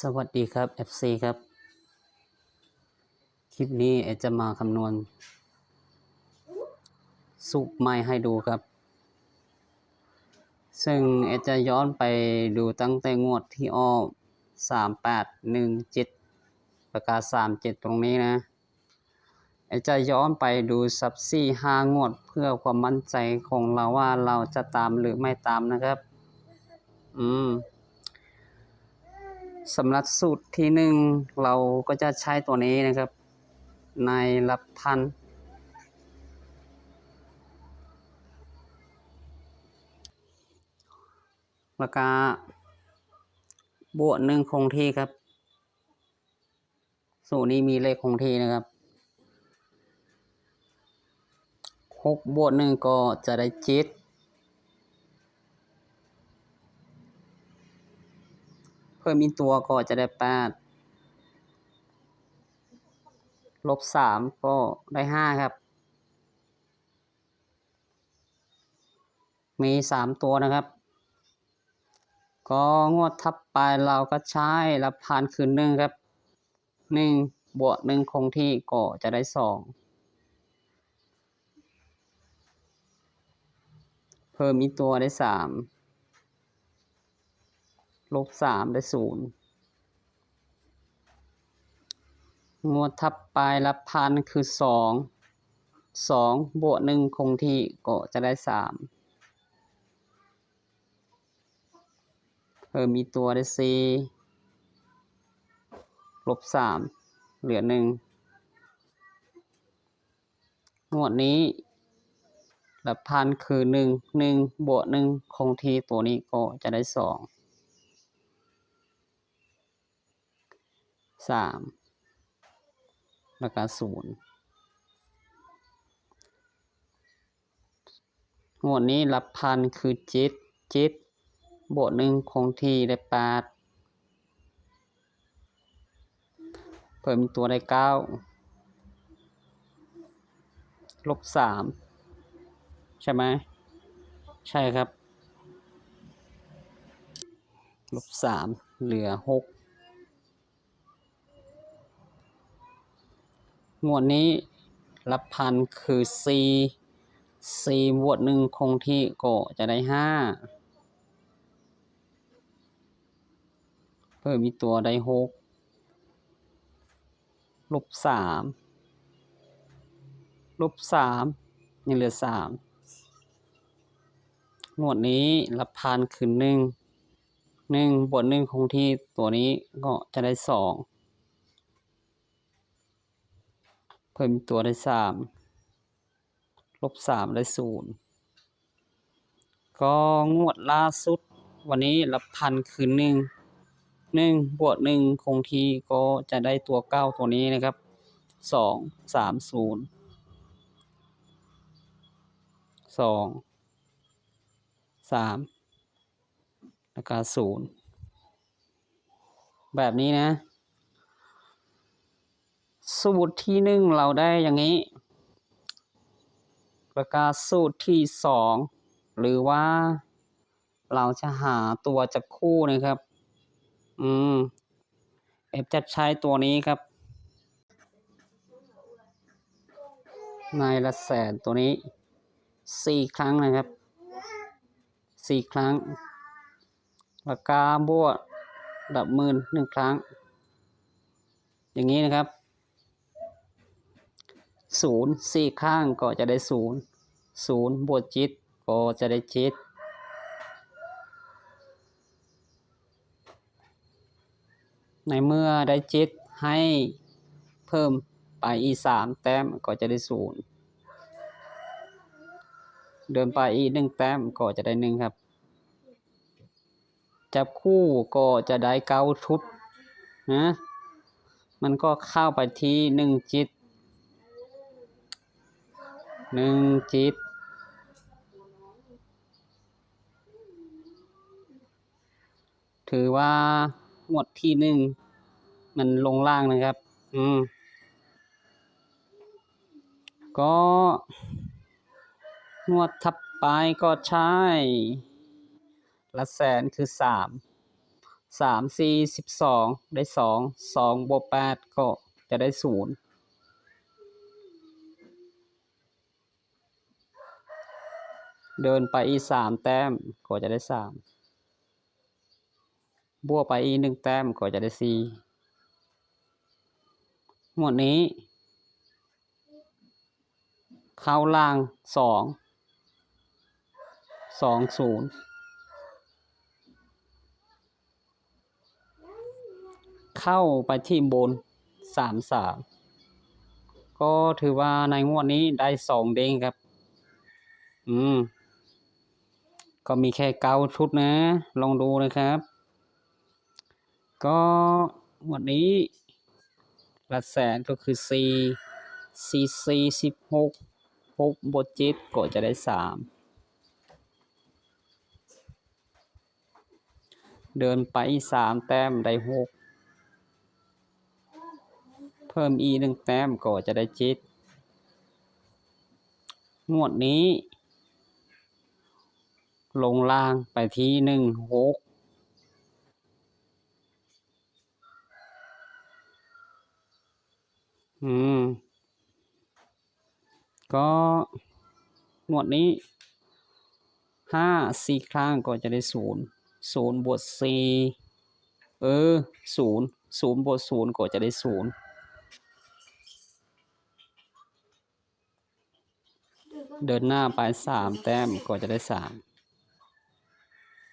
สวัสดีครับ FC ครับคลิปนี้จะมาคำนวณสูตรใหม่ให้ดูครับซึ่งจะย้อนไปดูตั้งแต่งวดที่ออก3817ประกาศ37ตรงนี้นะจะย้อนไปดูสับ4-5 งวดเพื่อความมั่นใจของเราว่าเราจะตามหรือไม่ตามนะครับสำหรับสูตรที่1เราก็จะใช้ตัวนี้นะครับในหลักพันแล้วก็บวก1คงที่ครับสูตรนี้มีเลขคงที่นะครับ6 บวก 1ก็จะได้7เพิ่มอีกตัวก็จะได้8ลบ3ก็ได้5ครับมี3ตัวนะครับก็งวดทับไปเราก็ใช้หลักพันคือ1ครับ1 บวก 1คงที่ก็จะได้2เพิ่มอีกตัวได้3ลบ3ได้0งวดทับไปหลักพันคือ2 บวก 1คงที่ก็จะได้3เพิ่มอีกตัวได้4ลบ3เหลือ1งวดนี้หลักพันคือ1 บวก 1คงที่ตัวนี้ก็จะได้2 3แล้วก็0งวดนี้หลักพันคือ7 บวก 1คงที่ได้8เพิ่มตัวได้9ลบ3ใช่ไหมใช่ครับลบ3เหลือ6งวดนี้หลักพันคือ4 บวก 1คงที่ก็จะได้5เพิ่มอีกตัวได้6ลบ3ลบ3ยังเหลือ3งวดนี้หลักพันคือ1 บวก 1คงที่ตัวนี้ก็จะได้2เพิ่มตัวได้3ลบ3ได้0ก็งวดล่าสุดวันนี้หลักพันคือ1 บวก 1คงที่ก็จะได้ตัว9ตัวนี้นะครับ2 3 0 2 3แล้วก็0แบบนี้นะสูตรที่1เราได้อย่างนี้แล้วก็สูตรที่2หรือว่าเราจะหาตัวจับคู่นะครับจะใช้ตัวนี้ครับในละแสนตัวนี้4 ครั้งนะครับ4 ครั้งแล้วก็บวกดับหมื่น1 ครั้งอย่างนี้นะครับ0 4 ครั้งก็จะได้0 บวก7ก็จะได้7ในเมื่อได้7ให้เพิ่มไปอีก3แต้มก็จะได้0เดินไปอีก1แต้มก็จะได้1ครับจับคู่ก็จะได้9ชุดนะมันก็เข้าไปที่1 จิตถือว่าหมวดที่1มันลงล่างนะครับก็งวดถัดไปก็ใช้ละแสนคือ 3 4 12ได้2 2บวก8ก็จะได้0เดินไปอีก3แต้มก็จะได้3บวกไปอีก1แต้มก็จะได้4หมวดนี้เข้าล่าง2 2 0เข้าไปที่บน3 3ก็ถือว่าในงวดนี้ได้2เด้งครับก็มีแค่9ชุดนะลองดูนะครับก็งวดนี้หลักแสนก็คือ4 4 4 16 6บวก7ก็จะได้3เดินไป3แต้มได้6เพิ่มอีก1แต้มก็จะได้7งวดนี้ลงล่างไปที่16ก็งวดนี้5 4ครั้งก็จะได้0 0บวก4 0 0บวก0ก็จะได้0เดินหน้าไป3แต้มก็จะได้3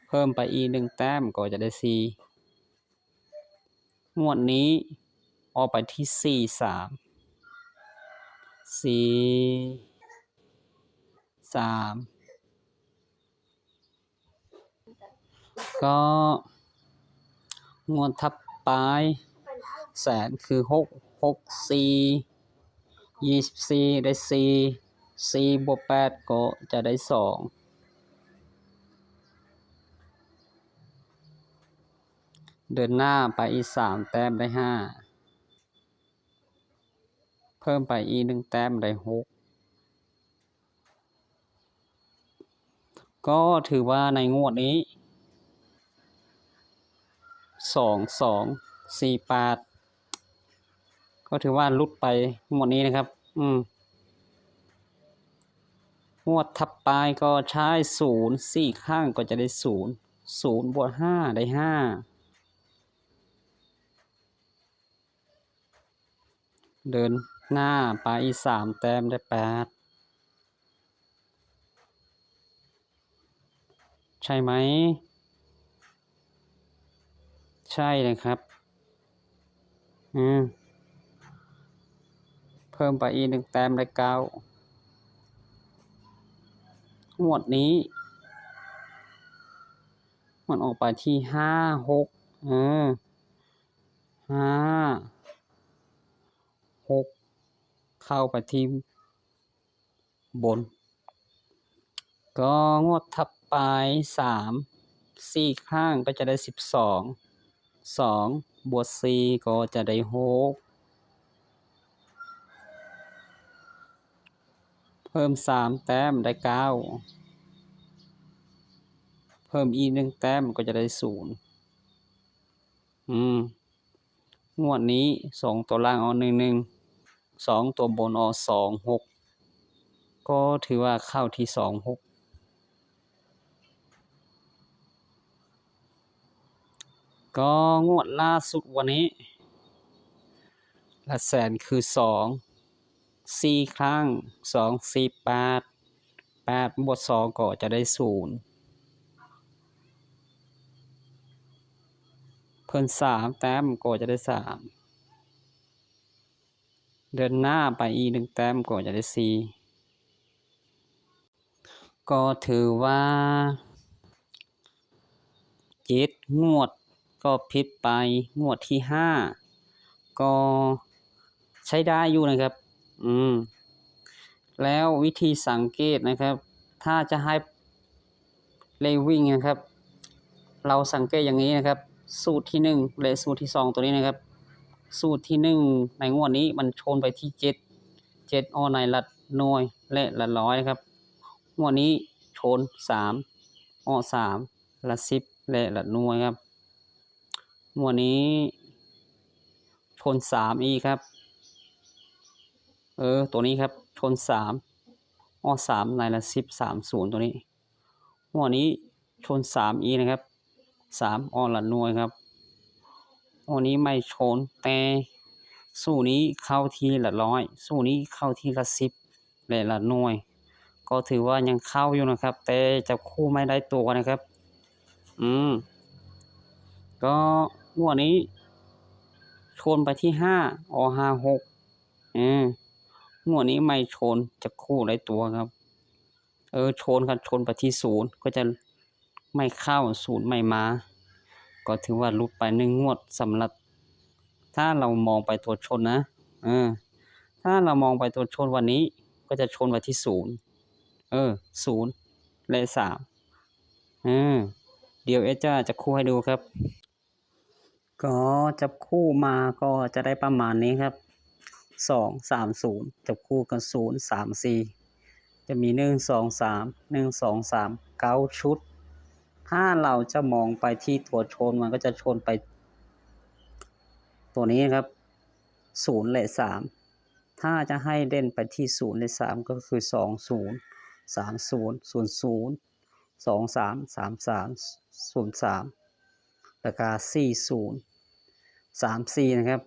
เพิ่มไปอีก1แต้มก็จะได้4งวดนี้ออกไปที่4 3 4 3ก็งวดทับปลายแสนคือ6 6 4 24ได้4 4บวก8ก็จะได้2เดินหน้าไปอีก3แต้มได้5เพิ่มไปอีก1แต้มได้6ก็ถือว่าในงวดนี้2 2 4 8ก็ถือว่าลุดไปงวดนี้นะครับงวดทับปลายก็ใช้0 4ข้างก็จะได้0 0บวก5ได้5เดินหน้าไปอีก3แต้มได้8ใช่ไหมใช่เลยครับเพิ่มไปอีก1แต้มได้9งวดนี้มันออกไปที่5 6 5 6เข้าไปที่บนก็งวดทับปลาย3 4ข้างก็จะได้12 2บวก4ก็จะได้6เพิ่ม3แต้มได้9เพิ่มอีก1แต้มก็จะได้0งวดนี้2ตัวล่างเอา1 1 2ตัวบนเอา2 6ก็ถือว่าเข้าที่2 6ก็งวดล่าสุดวันนี้หลักแสนคือ2 4ครั้ง2 4 8 8บวก2ก็จะได้0เพิ่ม3แต้มก็จะได้3เดินหน้าไปอีก1แต้มก็จะได้4ก็ถือว่า7งวดก็ผิดไปงวดที่5ก็ใช้ได้อยู่นะครับแล้ววิธีสังเกตนะครับถ้าจะให้เลขวิ่งนะครับเราสังเกตอย่างนี้นะครับสูตรที่1และสูตรที่2ตัวนี้นะครับสูตรที่1ในงวดนี้มันชนไปที่7ออในหลักหน่วยและหลักร้อยนะครับงวดนี้ชน3ออ3หลัก10และหลักหน่วยครับ งวดนี้ชน3อีกครับตัวนี้ครับชน33ในละ10 30ตัวนี้งวดนี้ชน3อีนะครับ3ละหน่วยครับงวดนี้ไม่ชนแต่สู้นี้เข้าทีละ100สู้นี้เข้าทีละ10และละหน่วยก็ถือว่ายังเข้าอยู่นะครับแต่จับคู่ไม่ได้ตัวนะครับก็งวดนี้ชนไปที่56งวดนี้ไม่ชนจับคู่ได้ตัวครับชนครับชนไปที่0ก็จะไม่เข้า0ไม่มาก็ถือว่าหลุดไป1งวดสำหรับถ้าเรามองไปตัวชนนะถ้าเรามองไปตัวชนวันนี้ก็จะชนไปที่0และ3เดี๋ยวจะคู่ให้ดูครับก็จับคู่มาก็จะได้ประมาณนี้ครับ2 3 0จับคู่กัน0 3 4จะมี1 2 3 1 2 3 9ชุดถ้าเราจะมองไปที่ตัวชนมันก็จะชนไปตัวนี้ครับ0และ3ถ้าจะให้เล่นไปที่0และ3ก็คือ20 30 00 23 33 03แล้วก็40 34นะครับ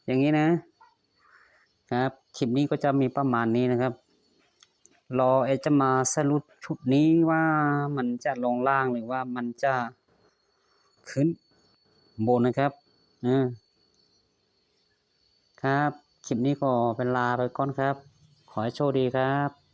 อย่างนี้นะครับคลิปนี้ก็จะมีประมาณนี้นะครับรอจะมาสรุปชุดนี้ว่ามันจะลงล่างหรือว่ามันจะขึ้นบนนะครับครับคลิปนี้ก็เป็นลาไปก่อนครับขอให้โชคดีครับ